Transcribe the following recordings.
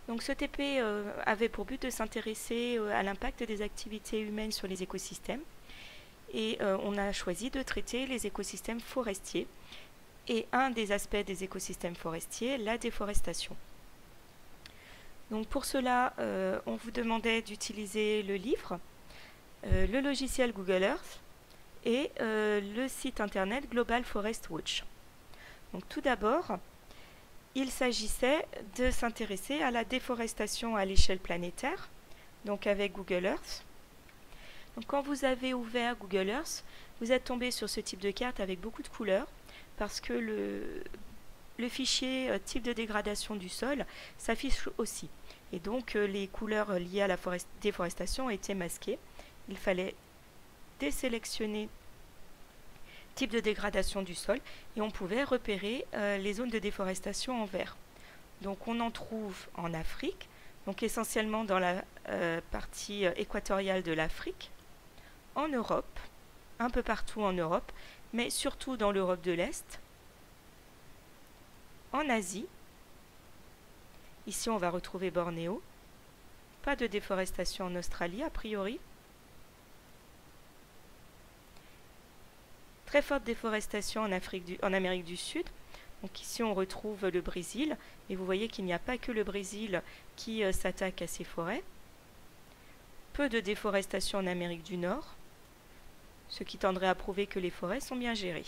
Donc ce TP avait pour but de s'intéresser à l'impact des activités humaines sur les écosystèmes et on a choisi de traiter les écosystèmes forestiers et un des aspects des écosystèmes forestiers, la déforestation. Donc pour cela, on vous demandait d'utiliser le livre, le logiciel Google Earth et le site internet Global Forest Watch. Donc tout d'abord, il s'agissait de s'intéresser à la déforestation à l'échelle planétaire, donc avec Google Earth. Donc quand vous avez ouvert Google Earth, vous êtes tombé sur ce type de carte avec beaucoup de couleurs, parce que le fichier type de dégradation du sol s'affiche aussi. Et donc les couleurs liées à la déforestation étaient masquées. Il fallait désélectionner type de dégradation du sol et on pouvait repérer les zones de déforestation en vert. Donc on en trouve en Afrique, donc essentiellement dans la partie équatoriale de l'Afrique, en Europe, un peu partout en Europe, mais surtout dans l'Europe de l'Est, en Asie. Ici on va retrouver Bornéo, pas de déforestation en Australie a priori. Très forte déforestation en Amérique du Sud. Donc ici on retrouve le Brésil, et vous voyez qu'il n'y a pas que le Brésil qui s'attaque à ces forêts. Peu de déforestation en Amérique du Nord, ce qui tendrait à prouver que les forêts sont bien gérées.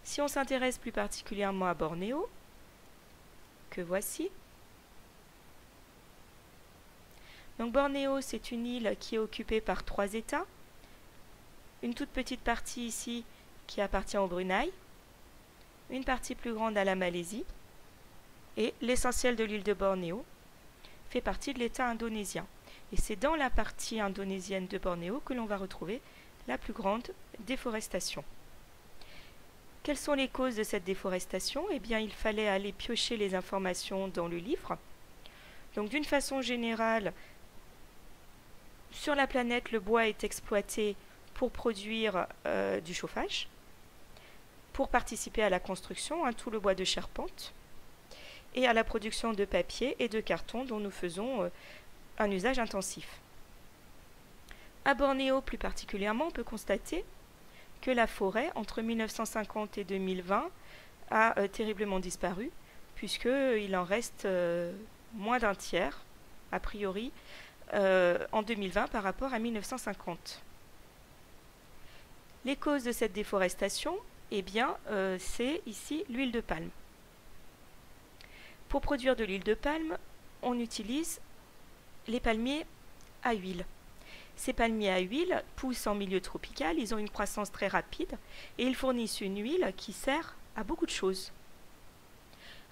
Si on s'intéresse plus particulièrement à Bornéo, que voici. Donc Bornéo, c'est une île qui est occupée par 3 États. Une toute petite partie ici qui appartient au Brunei, une partie plus grande à la Malaisie, et l'essentiel de l'île de Bornéo fait partie de l'État indonésien. Et c'est dans la partie indonésienne de Bornéo que l'on va retrouver la plus grande déforestation. Quelles sont les causes de cette déforestation? Eh bien, il fallait aller piocher les informations dans le livre. Donc, d'une façon générale, sur la planète, le bois est exploité pour produire du chauffage, pour participer à la construction, tout le bois de charpente, et à la production de papier et de carton dont nous faisons un usage intensif. À Bornéo plus particulièrement, on peut constater que la forêt, entre 1950 et 2020, a terriblement disparu, puisqu'il en reste moins d'un tiers, a priori, en 2020 par rapport à 1950. Les causes de cette déforestation, eh bien, c'est ici l'huile de palme. Pour produire de l'huile de palme, on utilise les palmiers à huile. Ces palmiers à huile poussent en milieu tropical, ils ont une croissance très rapide et ils fournissent une huile qui sert à beaucoup de choses.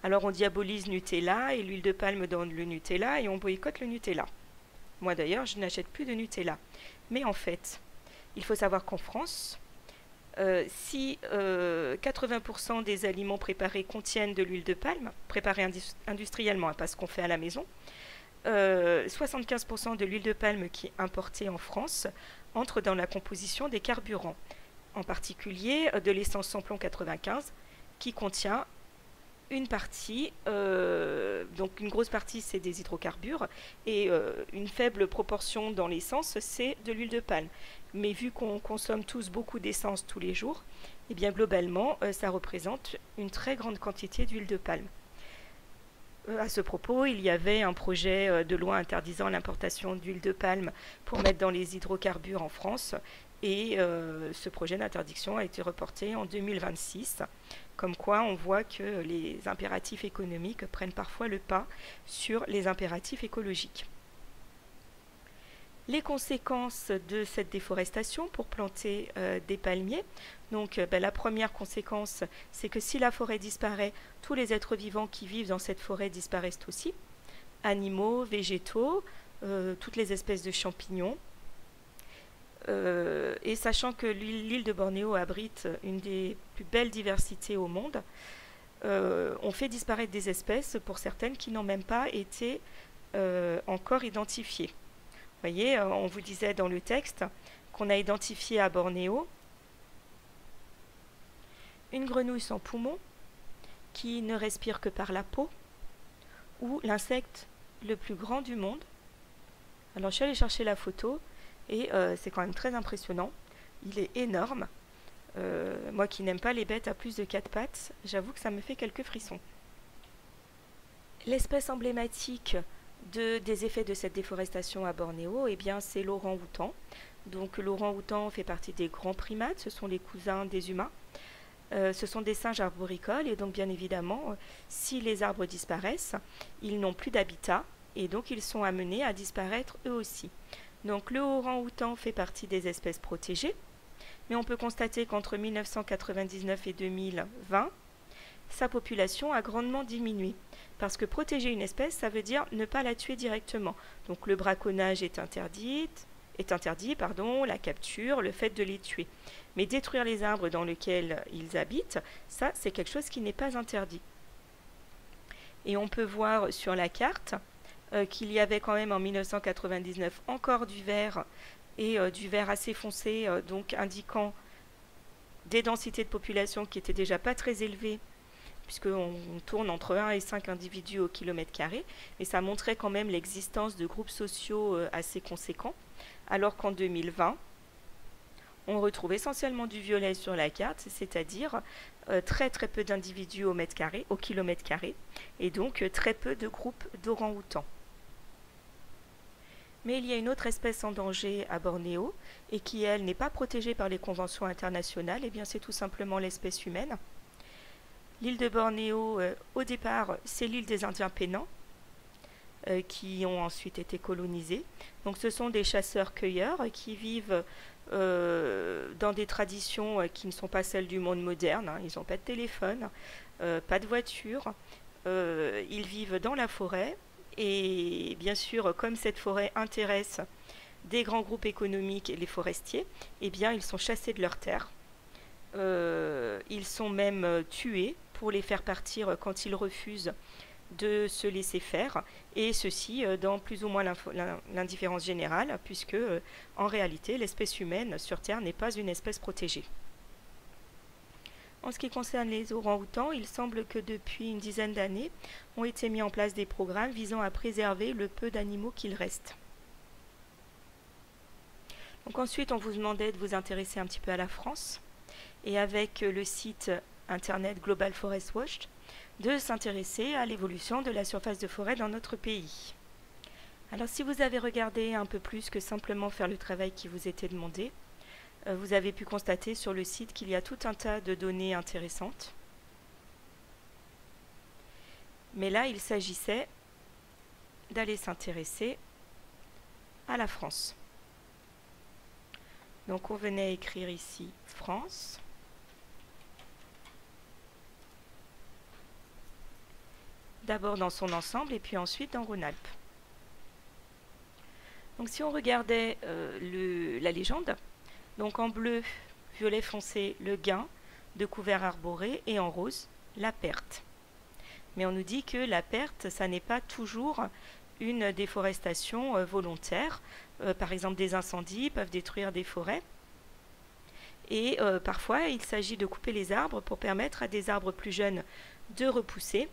Alors on diabolise Nutella et l'huile de palme dans le Nutella et on boycotte le Nutella. Moi d'ailleurs, je n'achète plus de Nutella. Mais en fait, il faut savoir qu'en France, si 80% des aliments préparés contiennent de l'huile de palme, préparée industriellement, pas ce qu'on fait à la maison, 75% de l'huile de palme qui est importée en France entre dans la composition des carburants, en particulier de l'essence samplon 95 qui contient une partie, donc une grosse partie c'est des hydrocarbures et une faible proportion dans l'essence c'est de l'huile de palme. Mais vu qu'on consomme tous beaucoup d'essence tous les jours, eh bien globalement ça représente une très grande quantité d'huile de palme. À ce propos, il y avait un projet de loi interdisant l'importation d'huile de palme pour mettre dans les hydrocarbures en France et ce projet d'interdiction a été reporté en 2026. Comme quoi, on voit que les impératifs économiques prennent parfois le pas sur les impératifs écologiques. Les conséquences de cette déforestation pour planter des palmiers. Donc la première conséquence, c'est que si la forêt disparaît, tous les êtres vivants qui vivent dans cette forêt disparaissent aussi. Animaux, végétaux, toutes les espèces de champignons. Et sachant que l'île de Bornéo abrite une des plus belles diversités au monde, on fait disparaître des espèces pour certaines qui n'ont même pas été encore identifiées. Vous voyez, on vous disait dans le texte qu'on a identifié à Bornéo une grenouille sans poumon qui ne respire que par la peau, où l'insecte le plus grand du monde. Alors je suis allée chercher la photo et c'est quand même très impressionnant. Il est énorme. Moi qui n'aime pas les bêtes à plus de 4 pattes, j'avoue que ça me fait quelques frissons. L'espèce emblématique des effets de cette déforestation à Bornéo, eh bien, c'est l'orang-outan. Donc l'orang-outan fait partie des grands primates, ce sont les cousins des humains. Ce sont des singes arboricoles et donc bien évidemment, si les arbres disparaissent, ils n'ont plus d'habitat et donc ils sont amenés à disparaître eux aussi. Donc le orang-outan fait partie des espèces protégées, mais on peut constater qu'entre 1999 et 2020, sa population a grandement diminué. Parce que protéger une espèce, ça veut dire ne pas la tuer directement. Donc le braconnage est interdit, la capture, le fait de les tuer. Mais détruire les arbres dans lesquels ils habitent, ça c'est quelque chose qui n'est pas interdit. Et on peut voir sur la carte qu'il y avait quand même en 1999 encore du vert et du vert assez foncé, donc indiquant des densités de population qui étaient déjà pas très élevées, puisqu'on tourne entre 1 et 5 individus au kilomètre carré, et ça montrait quand même l'existence de groupes sociaux assez conséquents, alors qu'en 2020, on retrouve essentiellement du violet sur la carte, c'est-à-dire très très peu d'individus au kilomètre carré, et donc très peu de groupes d'orang-outans. Mais il y a une autre espèce en danger à Bornéo, et qui, elle, n'est pas protégée par les conventions internationales, et bien c'est tout simplement l'espèce humaine. L'île de Bornéo, au départ, c'est l'île des Indiens Pénans, qui ont ensuite été colonisés. Donc ce sont des chasseurs-cueilleurs qui vivent dans des traditions qui ne sont pas celles du monde moderne. Hein. Ils n'ont pas de téléphone, pas de voiture. Ils vivent dans la forêt. Et bien sûr, comme cette forêt intéresse des grands groupes économiques et les forestiers, eh bien, ils sont chassés de leurs terres. Ils sont même tués pour les faire partir quand ils refusent de se laisser faire, et ceci dans plus ou moins l'indifférence générale, puisque en réalité l'espèce humaine sur Terre n'est pas une espèce protégée. En ce qui concerne les orang-outans, il semble que depuis une dizaine d'années ont été mis en place des programmes visant à préserver le peu d'animaux qu'il reste. Donc ensuite, on vous demandait de vous intéresser un petit peu à la France, et avec le site internet Global Forest Watch, de s'intéresser à l'évolution de la surface de forêt dans notre pays. Alors si vous avez regardé un peu plus que simplement faire le travail qui vous était demandé, vous avez pu constater sur le site qu'il y a tout un tas de données intéressantes. Mais là, il s'agissait d'aller s'intéresser à la France. Donc on venait écrire ici France. D'abord dans son ensemble et puis ensuite dans Rhône-Alpes. Donc si on regardait la légende, donc en bleu, violet foncé, le gain de couvert arboré, et en rose, la perte. Mais on nous dit que la perte, ça n'est pas toujours une déforestation volontaire. Par exemple, des incendies peuvent détruire des forêts. Et parfois, il s'agit de couper les arbres pour permettre à des arbres plus jeunes de repousser,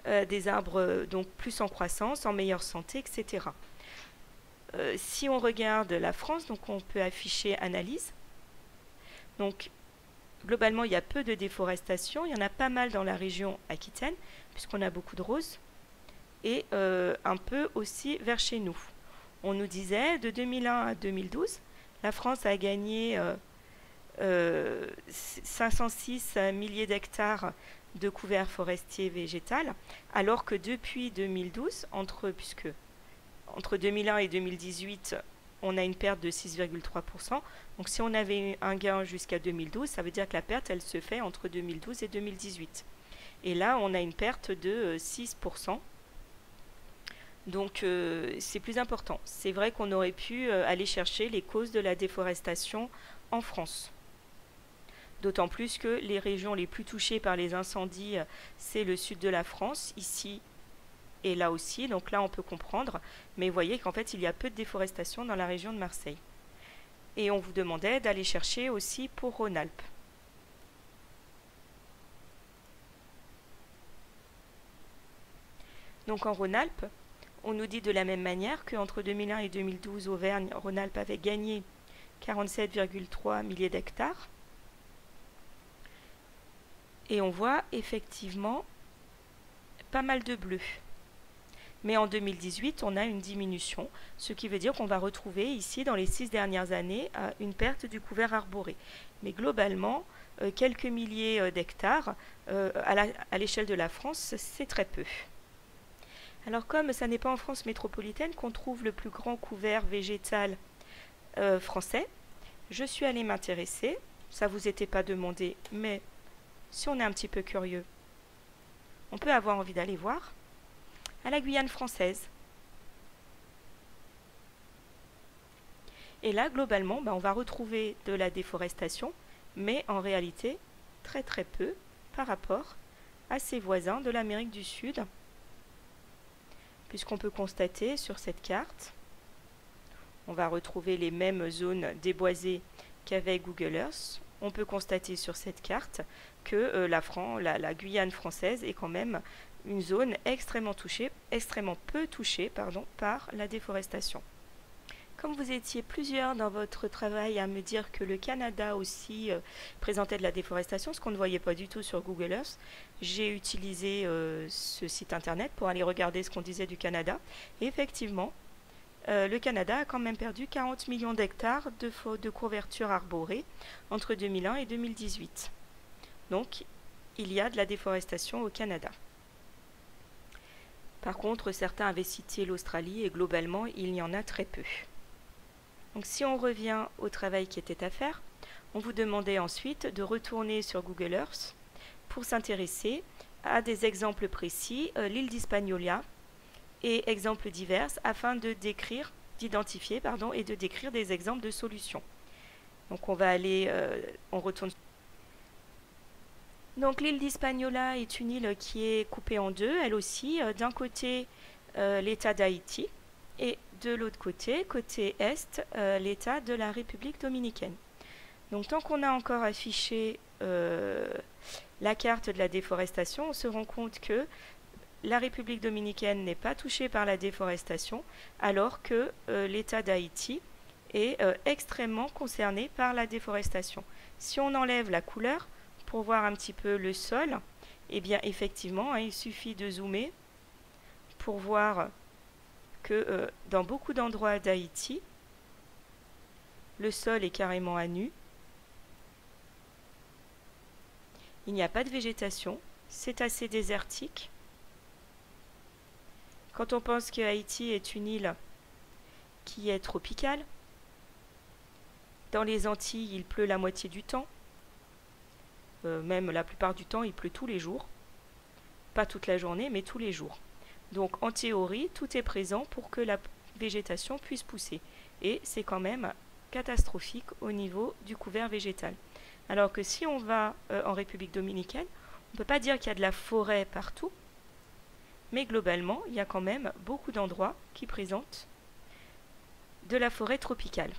des arbres donc plus en croissance, en meilleure santé, etc. Si on regarde la France, donc on peut afficher analyse. Donc globalement, il y a peu de déforestation. Il y en a pas mal dans la région Aquitaine, puisqu'on a beaucoup de roses, et un peu aussi vers chez nous. On nous disait, de 2001 à 2012, la France a gagné 506 milliers d'hectares de couverts forestiers végétal, alors que depuis 2012, entre 2001 et 2018, on a une perte de 6,3%. Donc si on avait eu un gain jusqu'à 2012, ça veut dire que la perte, elle se fait entre 2012 et 2018. Et là, on a une perte de 6%. Donc c'est plus important. C'est vrai qu'on aurait pu aller chercher les causes de la déforestation en France. D'autant plus que les régions les plus touchées par les incendies, c'est le sud de la France, ici et là aussi. Donc là, on peut comprendre. Mais vous voyez qu'en fait, il y a peu de déforestation dans la région de Marseille. Et on vous demandait d'aller chercher aussi pour Rhône-Alpes. Donc en Rhône-Alpes, on nous dit de la même manière qu'entre 2001 et 2012, Auvergne-Rhône-Alpes avait gagné 47,3 milliers d'hectares. Et on voit effectivement pas mal de bleu. Mais en 2018, on a une diminution, ce qui veut dire qu'on va retrouver ici, dans les 6 dernières années, une perte du couvert arboré. Mais globalement, quelques milliers d'hectares à l'échelle de la France, c'est très peu. Alors comme ça n'est pas en France métropolitaine qu'on trouve le plus grand couvert végétal français, je suis allée m'intéresser, ça ne vous était pas demandé, mais si on est un petit peu curieux, on peut avoir envie d'aller voir, à la Guyane française. Et là, globalement, on va retrouver de la déforestation, mais en réalité, très très peu par rapport à ses voisins de l'Amérique du Sud, puisqu'on peut constater sur cette carte, on va retrouver les mêmes zones déboisées qu'avec Google Earth. On peut constater sur cette carte que la Guyane française est quand même une zone extrêmement peu touchée par la déforestation. Comme vous étiez plusieurs dans votre travail à me dire que le Canada aussi présentait de la déforestation, ce qu'on ne voyait pas du tout sur Google Earth, j'ai utilisé ce site internet pour aller regarder ce qu'on disait du Canada. Et effectivement, le Canada a quand même perdu 40 millions d'hectares de couverture arborée entre 2001 et 2018. Donc, il y a de la déforestation au Canada. Par contre, certains avaient cité l'Australie et globalement, il y en a très peu. Donc, si on revient au travail qui était à faire, on vous demandait ensuite de retourner sur Google Earth pour s'intéresser à des exemples précis, l'île d'Hispaniola et exemples divers afin d'identifier et de décrire des exemples de solutions. Donc, on va aller, on retourne. Donc l'île d'Hispaniola est une île qui est coupée en deux, elle aussi, d'un côté l'État d'Haïti et de l'autre côté est, l'État de la République dominicaine. Donc tant qu'on a encore affiché la carte de la déforestation, on se rend compte que la République dominicaine n'est pas touchée par la déforestation, alors que l'État d'Haïti est extrêmement concerné par la déforestation. Si on enlève la couleur, pour voir un petit peu le sol, eh bien effectivement, il suffit de zoomer pour voir que dans beaucoup d'endroits d'Haïti, le sol est carrément à nu. Il n'y a pas de végétation, c'est assez désertique. Quand on pense que Haïti est une île qui est tropicale, dans les Antilles, il pleut la moitié du temps. Même la plupart du temps, il pleut tous les jours. Pas toute la journée, mais tous les jours. Donc, en théorie, tout est présent pour que la végétation puisse pousser. Et c'est quand même catastrophique au niveau du couvert végétal. Alors que si on va en République dominicaine, on ne peut pas dire qu'il y a de la forêt partout, mais globalement, il y a quand même beaucoup d'endroits qui présentent de la forêt tropicale.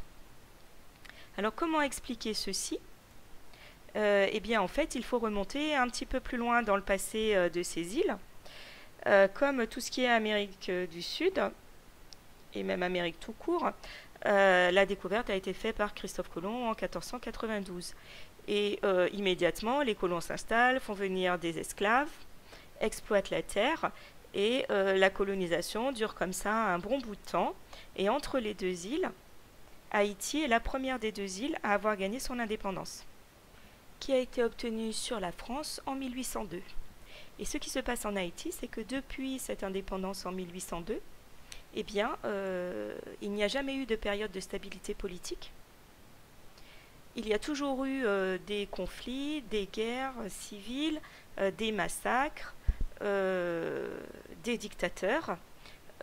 Alors, comment expliquer ceci ? Eh bien, en fait, il faut remonter un petit peu plus loin dans le passé de ces îles. Comme tout ce qui est Amérique du Sud, et même Amérique tout court, la découverte a été faite par Christophe Colomb en 1492. Et immédiatement, les colons s'installent, font venir des esclaves, exploitent la terre, et la colonisation dure comme ça un bon bout de temps. Et entre les deux îles, Haïti est la première des deux îles à avoir gagné son indépendance, qui a été obtenue sur la France en 1802. Et ce qui se passe en Haïti, c'est que depuis cette indépendance en 1802, eh bien, il n'y a jamais eu de période de stabilité politique. Il y a toujours eu des conflits, des guerres civiles, des massacres, des dictateurs.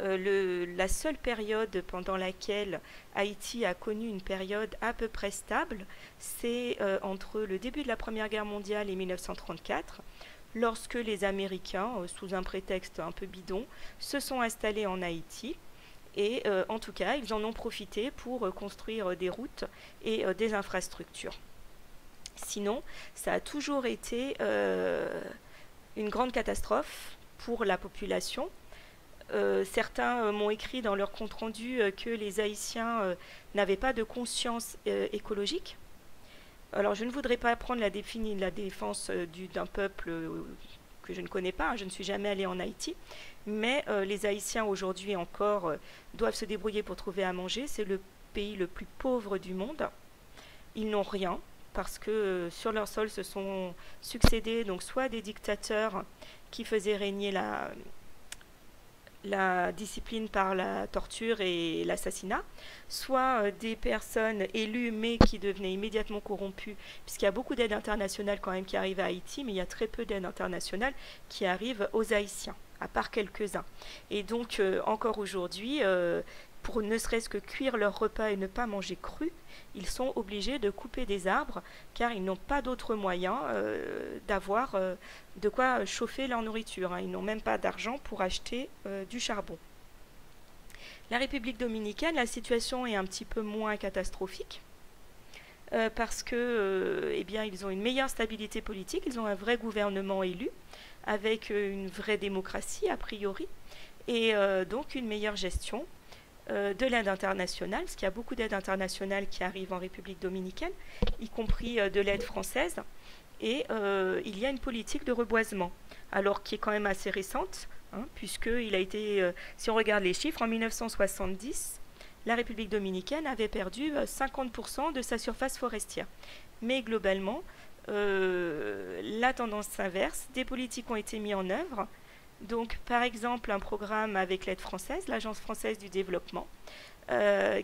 La seule période pendant laquelle Haïti a connu une période à peu près stable, c'est entre le début de la Première Guerre mondiale et 1934, lorsque les Américains, sous un prétexte un peu bidon, se sont installés en Haïti. Et en tout cas, ils en ont profité pour construire des routes et des infrastructures. Sinon, ça a toujours été une grande catastrophe pour la population, certains m'ont écrit dans leur compte-rendu que les Haïtiens n'avaient pas de conscience écologique. Alors je ne voudrais pas prendre la défense d'un peuple que je ne connais pas, hein, je ne suis jamais allée en Haïti, mais les Haïtiens aujourd'hui encore doivent se débrouiller pour trouver à manger. C'est le pays le plus pauvre du monde. Ils n'ont rien parce que sur leur sol se sont succédés donc soit des dictateurs qui faisaient régner la discipline par la torture et l'assassinat, soit des personnes élues mais qui devenaient immédiatement corrompues, puisqu'il y a beaucoup d'aide internationale quand même qui arrive à Haïti, mais il y a très peu d'aide internationale qui arrive aux Haïtiens, à part quelques-uns. Et donc encore aujourd'hui, pour ne serait-ce que cuire leur repas et ne pas manger cru, ils sont obligés de couper des arbres car ils n'ont pas d'autre moyen d'avoir de quoi chauffer leur nourriture, hein. Ils n'ont même pas d'argent pour acheter du charbon. La République dominicaine, la situation est un petit peu moins catastrophique parce que eh bien, ils ont une meilleure stabilité politique, ils ont un vrai gouvernement élu avec une vraie démocratie a priori et donc une meilleure gestion de l'aide internationale, parce qu'il y a beaucoup d'aide internationale qui arrive en République dominicaine, y compris de l'aide française, et il y a une politique de reboisement, alors qui est quand même assez récente, hein, puisqu'il a été, si on regarde les chiffres, en 1970, la République dominicaine avait perdu 50% de sa surface forestière. Mais globalement, la tendance s'inverse, des politiques ont été mises en œuvre. Donc, par exemple, un programme avec l'aide française, l'Agence française du développement,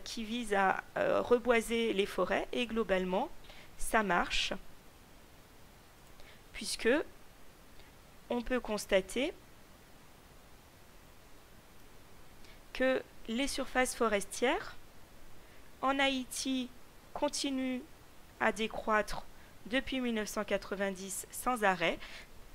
qui vise à reboiser les forêts, et globalement, ça marche, puisque on peut constater que les surfaces forestières en Haïti continuent à décroître depuis 1990 sans arrêt.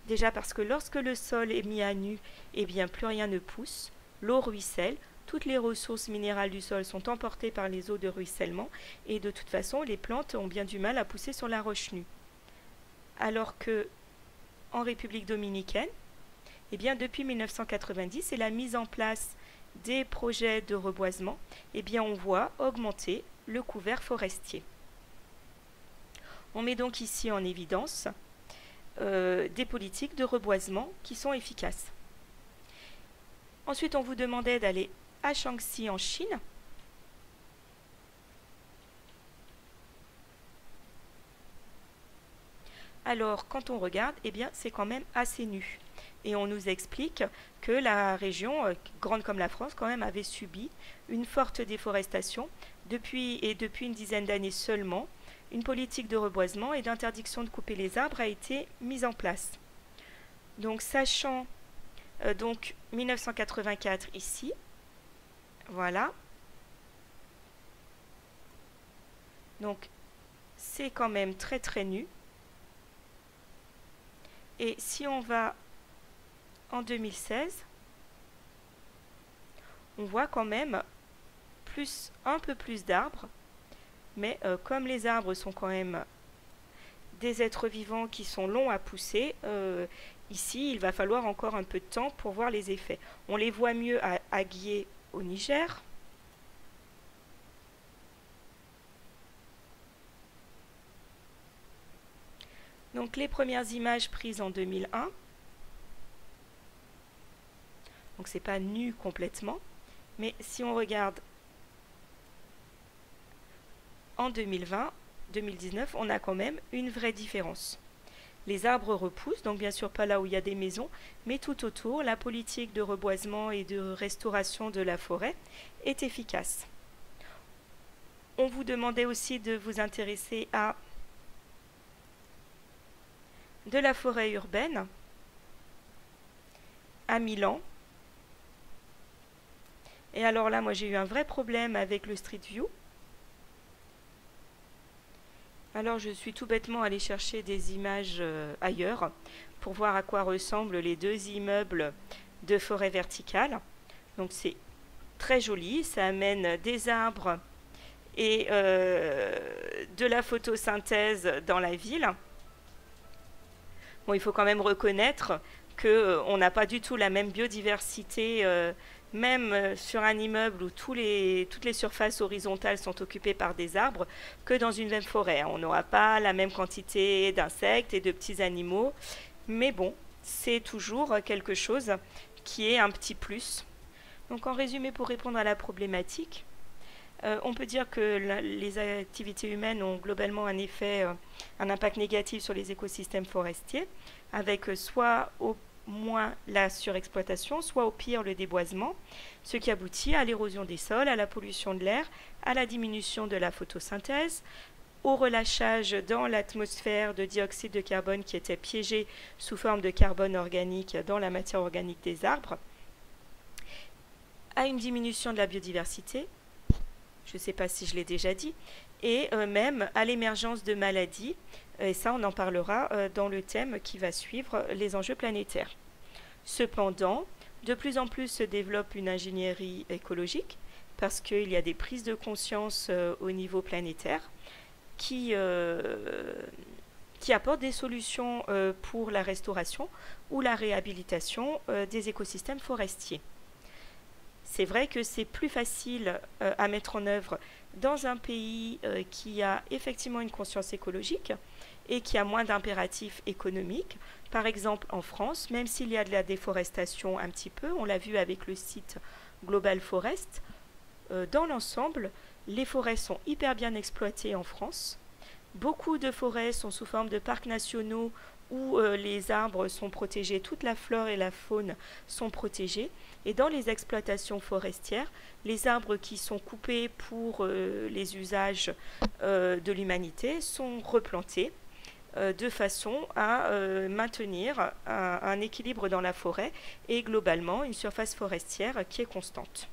Déjà parce que lorsque le sol est mis à nu, eh bien plus rien ne pousse, l'eau ruisselle, toutes les ressources minérales du sol sont emportées par les eaux de ruissellement et de toute façon les plantes ont bien du mal à pousser sur la roche nue. Alors que en République dominicaine, eh bien depuis 1990 et la mise en place des projets de reboisement, eh bien on voit augmenter le couvert forestier. On met donc ici en évidence des politiques de reboisement qui sont efficaces. Ensuite, on vous demandait d'aller à Shaanxi en Chine. Alors, quand on regarde, eh bien, c'est quand même assez nu. Et on nous explique que la région, grande comme la France, quand même, avait subi une forte déforestation depuis une dizaine d'années seulement. Une politique de reboisement et d'interdiction de couper les arbres a été mise en place. Donc, sachant donc 1984 ici, voilà. Donc, c'est quand même très très nu. Et si on va en 2016, on voit quand même un peu plus d'arbres. Mais comme les arbres sont quand même des êtres vivants qui sont longs à pousser, ici, il va falloir encore un peu de temps pour voir les effets. On les voit mieux à Aguié au Niger. Donc les premières images prises en 2001. Donc c'est pas nu complètement, mais si on regarde en 2020, 2019, on a quand même une vraie différence. Les arbres repoussent, donc bien sûr pas là où il y a des maisons, mais tout autour, la politique de reboisement et de restauration de la forêt est efficace. On vous demandait aussi de vous intéresser à de la forêt urbaine à Milan. Et alors là, moi j'ai eu un vrai problème avec le Street View. Alors je suis tout bêtement allée chercher des images ailleurs pour voir à quoi ressemblent les deux immeubles de forêt verticale. Donc c'est très joli, ça amène des arbres et de la photosynthèse dans la ville. Bon, il faut quand même reconnaître qu'on n'a pas du tout la même biodiversité même sur un immeuble où toutes les surfaces horizontales sont occupées par des arbres, que dans une même forêt. On n'aura pas la même quantité d'insectes et de petits animaux, mais bon, c'est toujours quelque chose qui est un petit plus. Donc en résumé, pour répondre à la problématique, on peut dire que les activités humaines ont globalement un impact négatif sur les écosystèmes forestiers, avec soit au moins la surexploitation, soit au pire le déboisement, ce qui aboutit à l'érosion des sols, à la pollution de l'air, à la diminution de la photosynthèse, au relâchage dans l'atmosphère de dioxyde de carbone qui était piégé sous forme de carbone organique dans la matière organique des arbres, à une diminution de la biodiversité, je ne sais pas si je l'ai déjà dit, et même à l'émergence de maladies, et ça on en parlera dans le thème qui va suivre, les enjeux planétaires. Cependant, de plus en plus se développe une ingénierie écologique, parce qu'il y a des prises de conscience au niveau planétaire qui apportent des solutions pour la restauration ou la réhabilitation des écosystèmes forestiers. C'est vrai que c'est plus facile à mettre en œuvre dans un pays qui a effectivement une conscience écologique et qui a moins d'impératifs économiques. Par exemple, en France, même s'il y a de la déforestation un petit peu, on l'a vu avec le site Global Forest, dans l'ensemble, les forêts sont hyper bien exploitées en France. Beaucoup de forêts sont sous forme de parcs nationaux où les arbres sont protégés, toute la flore et la faune sont protégées. Et dans les exploitations forestières, les arbres qui sont coupés pour les usages de l'humanité sont replantés de façon à maintenir un équilibre dans la forêt et globalement une surface forestière qui est constante.